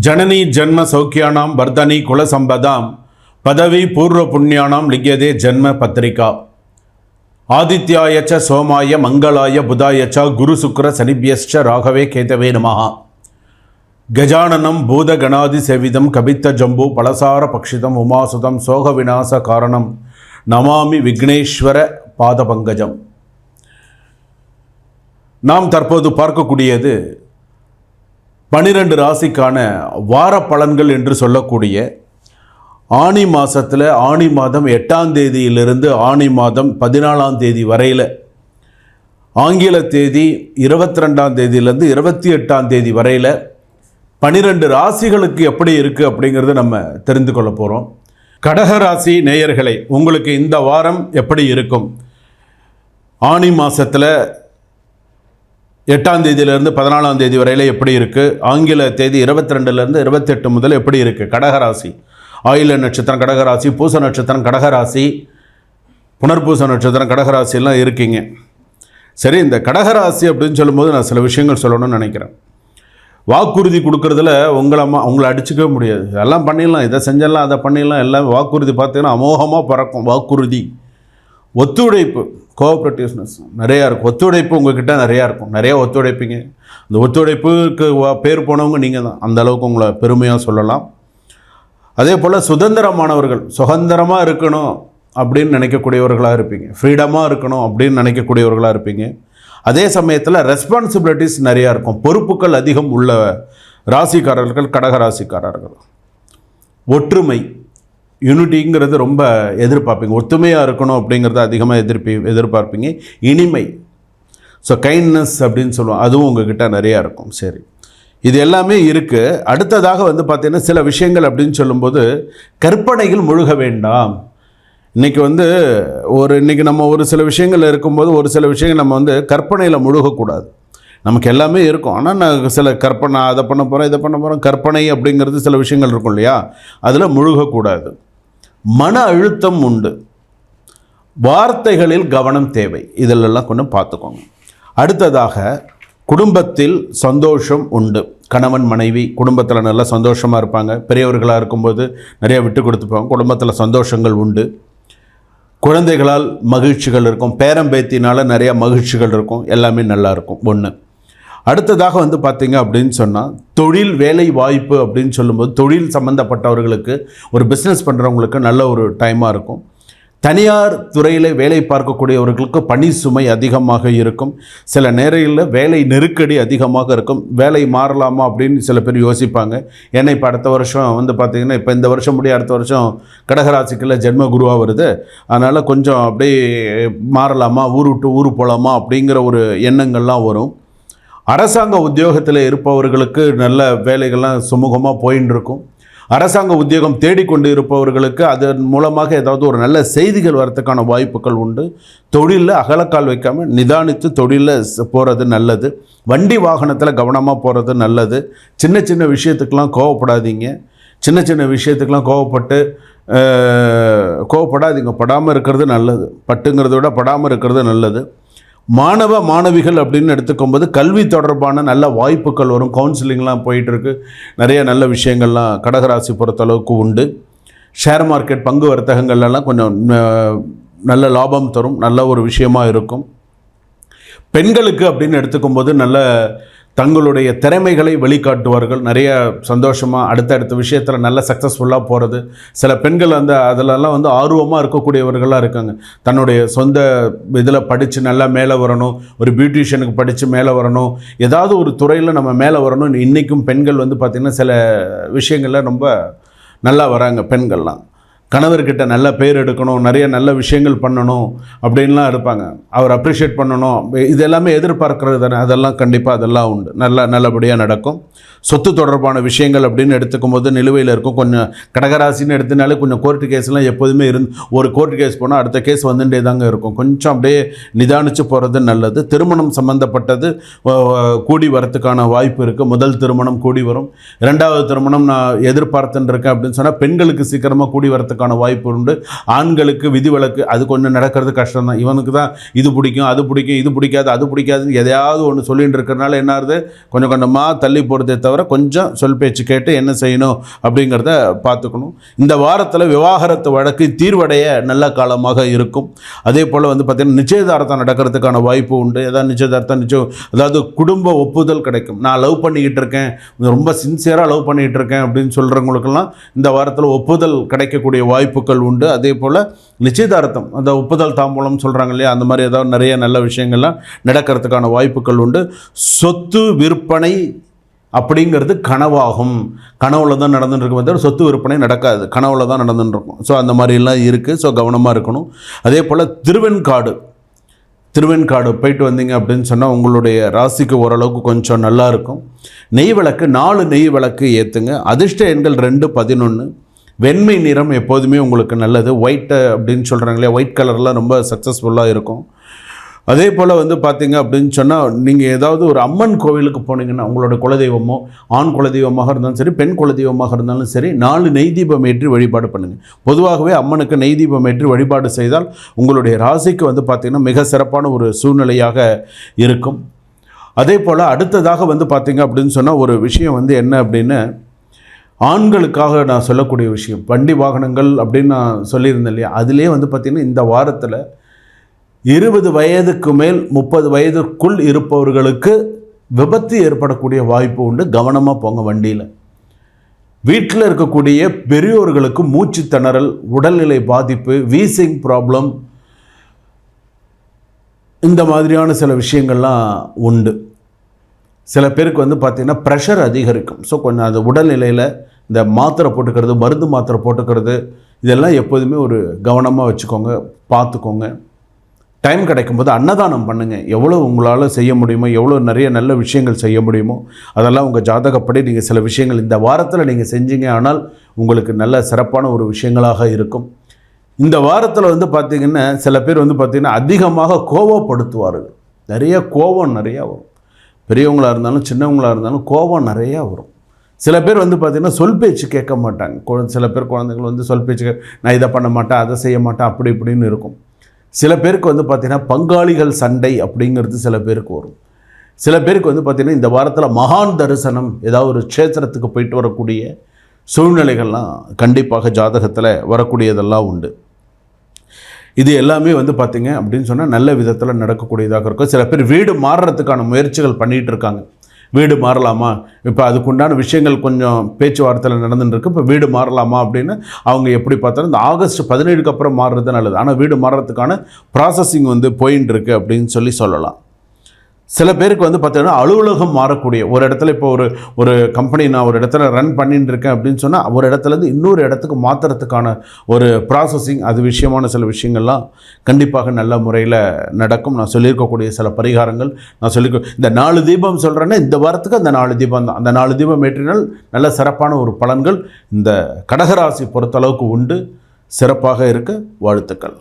जननी जन्म सौख्यानां वर्धनी कुल संपदां पदवी पूर्व पुण्यानां लिख्यते जन्म पत्रिका आदित्याय च सोमाय मंगलाय बुधाय च गुरु शुक्र शनिभ्यश्च राघवे केतवे नमः गजाननं भूतगणादि सेवितं कवित्त जम्बू पलसार पक्षितम् उमासुतं सोग विनाश कारणं नमामि विघ्नेश्वर पादपंकजं। நாம் தற்போது பார்க்கக்கூடியது 12 ராசிக்கான வார பலன்கள் என்று சொல்லக்கூடிய ஆனி மாதத்தில் ஆனி மாதம் 8ஆம் தேதியிலிருந்து ஆனி மாதம் 14ஆம் தேதி வரையில் ஆங்கில தேதி 22ஆம் தேதியிலிருந்து 28ஆம் தேதி வரையில் 12 ராசிகளுக்கு எப்படி இருக்குது அப்படிங்கிறத நம்ம தெரிந்து கொள்ள போகிறோம். கடகராசி நேயர்களை, உங்களுக்கு இந்த வாரம் எப்படி இருக்கும்? ஆனி மாதத்தில் 8ஆம் தேதியிலிருந்து 14ஆம் தேதி வரையில் எப்படி இருக்குது? ஆங்கில தேதி 22லேருந்து 28 முதல் எப்படி இருக்குது? கடகராசி, ஆயில நட்சத்திரம் கடகராசி, பூச நட்சத்திரம் கடகராசி, புனர்பூச நட்சத்திரம் கடகராசியெல்லாம் இருக்கீங்க. சரி, இந்த கடகராசி அப்படின்னு சொல்லும்போது நான் சில விஷயங்கள் சொல்லணும்னு நினைக்கிறேன். வாக்குறுதி கொடுக்குறதுல உங்களை அடிச்சுக்கவே முடியாது. எல்லாம் பண்ணிடலாம், இதை செஞ்சிடலாம், அதை பண்ணிடலாம், எல்லாம் வாக்குறுதி பார்த்தீங்கன்னா அமோகமாக பறக்கும். வாக்குறுதி, ஒத்துழைப்பு, கோஆப்ரேட்டிவ்ஸ்னஸ் நிறையா இருக்கும். ஒத்துழைப்பு உங்கள்கிட்ட நிறையா இருக்கும், நிறையா ஒத்துழைப்பீங்க. அந்த ஒத்துழைப்புக்கு பேர் போனவங்க நீங்கள் தான், அந்த அளவுக்கு உங்களை பெருமையாக சொல்லலாம். அதே போல் சுதந்திரமானவர்கள், சுதந்திரமாக இருக்கணும் அப்படின்னு நினைக்கக்கூடியவர்களாக இருப்பீங்க, ஃப்ரீடமாக இருக்கணும் அப்படின்னு நினைக்கக்கூடியவர்களாக இருப்பீங்க. அதே சமயத்தில் ரெஸ்பான்சிபிலிட்டிஸ் நிறையா இருக்கும், பொறுப்புகள் அதிகம் உள்ள ராசிக்காரர்கள் கடகராசிக்காரர்கள். ஒற்றுமை, யூனிட்டிங்கிறது ரொம்ப எதிர்பார்ப்பீங்க, ஒத்துமையாக இருக்கணும் அப்படிங்கிறத அதிகமாக எதிர்பார்ப்பீங்க. இனிமை, ஸோ கைண்ட்னஸ் அப்படின்னு சொல்லுவோம், அதுவும் உங்கள்கிட்ட நிறையா இருக்கும். சரி, இது எல்லாமே இருக்குது. அடுத்ததாக பார்த்திங்கன்னா சில விஷயங்கள் அப்படின்னு சொல்லும்போது கற்பனைகள் முழுக வேண்டாம். இன்றைக்கி நம்ம ஒரு சில விஷயங்கள் இருக்கும்போது ஒரு சில விஷயங்கள் நம்ம கற்பனையில் முழுகக்கூடாது. நமக்கு எல்லாமே இருக்கும், ஆனால் நான் சில கற்பனை, அதை பண்ண போகிறோம், இதை பண்ண போகிறோம், கற்பனை அப்படிங்கிறது சில விஷயங்கள் இருக்கும் இல்லையா, அதில் முழுகக்கூடாது. மன அழுத்தம் உண்டு, வார்த்தைகளில் கவனம் தேவை, இதிலெல்லாம் கொஞ்சம் பார்த்துக்கோங்க. அடுத்ததாக குடும்பத்தில் சந்தோஷம் உண்டு. கணவன் மனைவி குடும்பத்தில் நல்லா சந்தோஷமாக இருப்பாங்க. பெரியவர்களாக இருக்கும்போது நிறையா விட்டு கொடுத்துப்பாங்க. குடும்பத்தில் சந்தோஷங்கள் உண்டு. குழந்தைகளால் மகிழ்ச்சிகள் இருக்கும், பேரம்பேத்தினால் நிறையா மகிழ்ச்சிகள் இருக்கும், எல்லாமே நல்லாயிருக்கும். ஒன்று. அடுத்ததாக பார்த்திங்க அப்படின்னு சொன்னால் தொழில் வேலை வாய்ப்பு அப்படின்னு சொல்லும்போது தொழில் சம்மந்தப்பட்டவர்களுக்கு, ஒரு பிஸ்னஸ் பண்ணுறவங்களுக்கு நல்ல ஒரு டைமாக இருக்கும். தனியார் துறையில் வேலை பார்க்கக்கூடியவர்களுக்கு பணி சுமை அதிகமாக இருக்கும். சில நேரங்களில் வேலை நெருக்கடி அதிகமாக இருக்கும். வேலை மாறலாமா அப்படின்னு சில பேர் யோசிப்பாங்க. ஏன்னா இப்போ அடுத்த வருஷம் பார்த்திங்கன்னா, இப்போ இந்த வருஷம் முடிய அடுத்த வருஷம் கடகராசிக்குள்ள ஜென்ம குருவாக வருது. அதனால் கொஞ்சம் அப்படியே மாறலாமா, ஊர் விட்டு ஊர் போகலாமா அப்படிங்கிற ஒரு எண்ணங்கள்லாம் வரும். அரசாங்க உத்தியோகத்தில் இருப்பவர்களுக்கு நல்ல வேலைகள்லாம் சுமூகமாக போயின்னு இருக்கும். அரசாங்க உத்தியோகம் தேடிக்கொண்டு இருப்பவர்களுக்கு அதன் மூலமாக ஏதாவது ஒரு நல்ல செய்திகள் வரத்துக்கான வாய்ப்புகள் உண்டு. தொழிலில் அகலக்கால் வைக்காமல் நிதானித்து தொழிலில் போகிறது நல்லது. வண்டி வாகனத்தில் கவனமாக போகிறது நல்லது. சின்ன சின்ன விஷயத்துக்கெலாம் கோவப்படாதீங்க. சின்ன சின்ன விஷயத்துக்கெலாம் கோவப்படாதீங்க. படாமல் இருக்கிறது நல்லது. பட்டுங்கிறத விட படாமல் இருக்கிறது நல்லது. மாணவ மாணவிகள் அப்படின்னு எடுத்துக்கும்போது கல்வி தொடர்பான நல்ல வாய்ப்புகள் வரும். கவுன்சிலிங்லாம் போயிட்டுருக்கு. நிறைய நல்ல விஷயங்கள்லாம் கடகராசி பொறுத்தளவுக்கு உண்டு. ஷேர் மார்க்கெட், பங்கு வர்த்தகங்கள்லாம் கொஞ்சம் நல்ல லாபம் தரும், நல்ல ஒரு விஷயமாக இருக்கும். பெண்களுக்கு அப்படின்னு எடுத்துக்கும்போது நல்ல தங்களுடைய திறமைகளை வெளிக்காட்டுவார்கள். நிறைய சந்தோஷமாக அடுத்தடுத்த விஷயத்தில் நல்ல சக்ஸஸ்ஃபுல்லாக போகிறது. சில பெண்கள் அதிலெல்லாம் ஆர்வமாக இருக்கக்கூடியவர்களாக இருக்காங்க. தன்னுடைய சொந்த இதில் படித்து நல்லா மேலே வரணும், ஒரு பியூட்டிஷியனுக்கு படித்து மேலே வரணும், ஏதாவது ஒரு துறையில் நம்ம மேலே வரணும். இன்றைக்கும் பெண்கள் பார்த்திங்கன்னா சில விஷயங்களில் ரொம்ப நல்லா வராங்க. பெண்கள்லாம் கணவர்கிட்ட நல்ல பேர் எடுக்கணும், நிறைய நல்ல விஷயங்கள் பண்ணணும் அப்படின்லாம் இருப்பாங்க. அவர் அப்ரிஷியேட் பண்ணணும், இது எல்லாமே எதிர்பார்க்கறது தானே. அதெல்லாம் கண்டிப்பாக அதெல்லாம் உண்டு, நல்லபடியாக நடக்கும். சொத்து தொடர்பான விஷயங்கள் அப்படின்னு எடுத்துக்கும் போது நிலுவையில் இருக்கும். கொஞ்சம் கடகராசின்னு எடுத்தனாலே கொஞ்சம் கோர்ட்டு கேஸ்லாம் எப்போதுமே ஒரு கோர்ட்டு கேஸ் போனால் அடுத்த கேஸ் வந்துட்டே தாங்க இருக்கும். கொஞ்சம் அப்படியே நிதானித்து போகிறது நல்லது. திருமணம் சம்மந்தப்பட்டது கூடி வரத்துக்கான வாய்ப்பு இருக்குது. முதல் திருமணம் கூடி வரும். 2வது திருமணம் நான் எதிர்பார்த்துன்னு இருக்கேன் அப்படின்னு சொன்னால் பெண்களுக்கு சீக்கிரமாக கூடி வரத்துக்கான நடக்கிறதுக்கான வாய்ப்பு உண்டு. ஆண்களுக்கு விதிவிலக்கு அது கொஞ்சம் நடக்கிறது கஷ்டம் தான். இவனுக்கு தான் இது பிடிக்கும், அது பிடிக்கும், இது பிடிக்காது, அது பிடிக்காதுன்னு எதையாவது ஒன்று சொல்லிட்டு இருக்கிறனால என்ன ஆகுது, கொஞ்சம் கொஞ்சமாக தள்ளி போகிறதே தவிர கொஞ்சம் சொல் பேச்சு கேட்டு என்ன செய்யணும் அப்படிங்கிறத பார்த்துக்கணும். இந்த வாரத்தில் விவாகரத்து வழக்கு தீர்வடைய நல்ல காலமாக இருக்கும். அதே போல் வந்து பார்த்திங்கன்னா நிச்சயதார்த்தம் நடக்கிறதுக்கான வாய்ப்பு உண்டு. ஏதாவது நிச்சயதார்த்தம் அதாவது குடும்ப ஒப்புதல் கிடைக்கும். நான் லவ் பண்ணிக்கிட்டு இருக்கேன், ரொம்ப சின்சியராக லவ் பண்ணிகிட்டு இருக்கேன் அப்படின்னு சொல்கிறவங்களுக்கெல்லாம் இந்த வாரத்தில் ஒப்புதல் கிடைக்கக்கூடிய வாய்ப்புகள் உண்டு. அதே போல் நிச்சயதார்த்தம் அந்த ஒப்புதல் தாம்பூலம் சொல்கிறாங்க இல்லையா, அந்த மாதிரி ஏதாவது நிறைய நல்ல விஷயங்கள்லாம் நடக்கிறதுக்கான வாய்ப்புகள் உண்டு. சொத்து விற்பனை அப்படிங்கிறது கனவாகும். கனவுல தான் நடந்துட்டுருக்கும் தவிர சொத்து விற்பனை நடக்காது, கனவுல தான் நடந்துட்டுருக்கும். ஸோ அந்த மாதிரிலாம் இருக்குது. ஸோ கவனமாக இருக்கணும். அதே போல் திருவெண்காடு போயிட்டு வந்தீங்க அப்படின்னு சொன்னால் உங்களுடைய ராசிக்கு ஓரளவுக்கு கொஞ்சம் நல்லா இருக்கும். நெய் விளக்கு 4 நெய் விளக்கு ஏற்றுங்க. அதிர்ஷ்ட எண்கள் 2, 11. வெண்மை நிறம் எப்போதுமே உங்களுக்கு நல்லது. ஒயிட்டு அப்படின்னு சொல்கிறாங்களே, ஒயிட் கலர்லாம் ரொம்ப சக்ஸஸ்ஃபுல்லாக இருக்கும். அதே போல் வந்து பார்த்திங்க அப்படின்னு சொன்னால் நீங்கள் ஏதாவது ஒரு அம்மன் கோவிலுக்கு போனீங்கன்னா உங்களோட குலதெய்வமோ ஆண் குலதெய்வமாக இருந்தாலும் சரி, பெண் குலதெய்வமாக இருந்தாலும் சரி, 4 நெய் தீபம் ஏற்றி வழிபாடு பண்ணுங்கள். பொதுவாகவே அம்மனுக்கு நெய் தீபம் ஏற்றி வழிபாடு செய்தால் உங்களுடைய ராசிக்கு வந்து பார்த்திங்கன்னா மிக சிறப்பான ஒரு சூழ்நிலையாக இருக்கும். அதே போல் அடுத்ததாக வந்து பார்த்திங்க அப்படின்னு சொன்னால் ஒரு விஷயம் வந்து என்ன அப்படின்னு, ஆண்களுக்காக நான் சொல்லக்கூடிய விஷயம் வண்டி வாகனங்கள் அப்படின்னு நான் சொல்லியிருந்தேன் இல்லையா, அதிலே வந்து பார்த்திங்கன்னா இந்த வாரத்தில் 20 வயதுக்கு மேல் 30 வயதுக்குள் இருப்பவர்களுக்கு விபத்து ஏற்படக்கூடிய வாய்ப்பு உண்டு. கவனமாக போங்க வண்டியில். வீட்டில் இருக்கக்கூடிய பெரியோர்களுக்கு மூச்சு திணறல், உடல்நிலை பாதிப்பு, வீசிங் ப்ராப்ளம், இந்த மாதிரியான சில விஷயங்கள்லாம் உண்டு. சில பேருக்கு வந்து பார்த்திங்கன்னா ப்ரெஷர் அதிகரிக்கும். ஸோ கொஞ்சம் அது உடல்நிலையில் இந்த மாத்திரை போட்டுக்கிறது, மருந்து மாத்திரை போட்டுக்கிறது, இதெல்லாம் எப்போதுமே ஒரு கவனமாக வச்சுக்கோங்க, பார்த்துக்கோங்க. டைம் கிடைக்கும்போது அன்னதானம் பண்ணுங்கள். எவ்வளோ உங்களால் செய்ய முடியுமோ, எவ்வளோ நிறைய நல்ல விஷயங்கள் செய்ய முடியுமோ அதெல்லாம் உங்கள் ஜாதகப்படி நீங்கள் சில விஷயங்கள் இந்த வாரத்தில் நீங்கள் செஞ்சீங்க ஆனால் உங்களுக்கு நல்ல சிறப்பான ஒரு விஷயங்களாக இருக்கும். இந்த வாரத்தில் வந்து பார்த்திங்கன்னா சில பேர் வந்து பார்த்திங்கன்னா அதிகமாக கோபப்படுத்துவார்கள். நிறைய கோபம் நிறையா வரும். பெரியவங்களாக இருந்தாலும் சின்னவங்களாக இருந்தாலும் கோபம் நிறையா வரும். சில பேர் வந்து பார்த்திங்கன்னா சொல் பேச்சு கேட்க மாட்டாங்க. சில பேர் குழந்தைகள் வந்து சொல் பேச்சு நான் இதை பண்ண மாட்டேன், அதை செய்ய மாட்டேன், அப்படி இப்படின்னு இருக்கும். சில பேருக்கு வந்து பார்த்திங்கன்னா பங்காளிகள் சண்டை அப்படிங்கிறது சில பேருக்கு வரும். சில பேருக்கு வந்து பார்த்திங்கன்னா இந்த வாரத்தில் மகான் தரிசனம், ஏதாவது ஒரு க்ஷேத்திரத்துக்கு போயிட்டு வரக்கூடிய சூழ்நிலைகள்லாம் கண்டிப்பாக ஜாதகத்தில் வரக்கூடியதெல்லாம் உண்டு. இது எல்லாமே வந்து பார்த்திங்க அப்படின்னு சொன்னால் நல்ல விதத்தில் நடக்கக்கூடியதாக இருக்கும். சில பேர் வீடு மாறுறதுக்கான முயற்சிகள் பண்ணிகிட்டு இருக்காங்க. வீடு மாறலாமா, இப்போ அதுக்குண்டான விஷயங்கள் கொஞ்சம் பேச்சுவார்த்தையில் நடந்துட்டுருக்கு. இப்போ வீடு மாறலாமா அப்படின்னு அவங்க எப்படி பார்த்தாலும் இந்த ஆகஸ்ட் 17க்கு அப்புறம் மாறுறது நல்லது. ஆனால் வீடு மாறுறதுக்கான ப்ராசஸிங் வந்து போயின்னு இருக்கு அப்படின்னு சொல்லலாம். சில பேருக்கு வந்து பார்த்தீங்கன்னா அலுவலகம் மாறக்கூடிய ஒரு இடத்துல, இப்போ ஒரு கம்பெனி நான் ஒரு இடத்துல ரன் பண்ணிட்டு இருக்கேன் அப்படின்னு சொன்னால் ஒரு இடத்துலேருந்து இன்னொரு இடத்துக்கு மாற்றுறதுக்கான ஒரு ப்ராசஸிங், அது விஷயமான சில விஷயங்கள்லாம் கண்டிப்பாக நல்ல முறையில் நடக்கும். நான் சொல்லியிருக்கக்கூடிய சில பரிகாரங்கள் இந்த 4 தீபம் சொல்கிறேன்னா இந்த வாரத்துக்கு அந்த 4 தீபம் தான். அந்த 4 தீபம் ஏற்றினால் நல்ல சிறப்பான ஒரு பலன்கள் இந்த கடகராசி பொறுத்தளவுக்கு உண்டு. சிறப்பாக இருக்க வாழ்த்துக்கள்.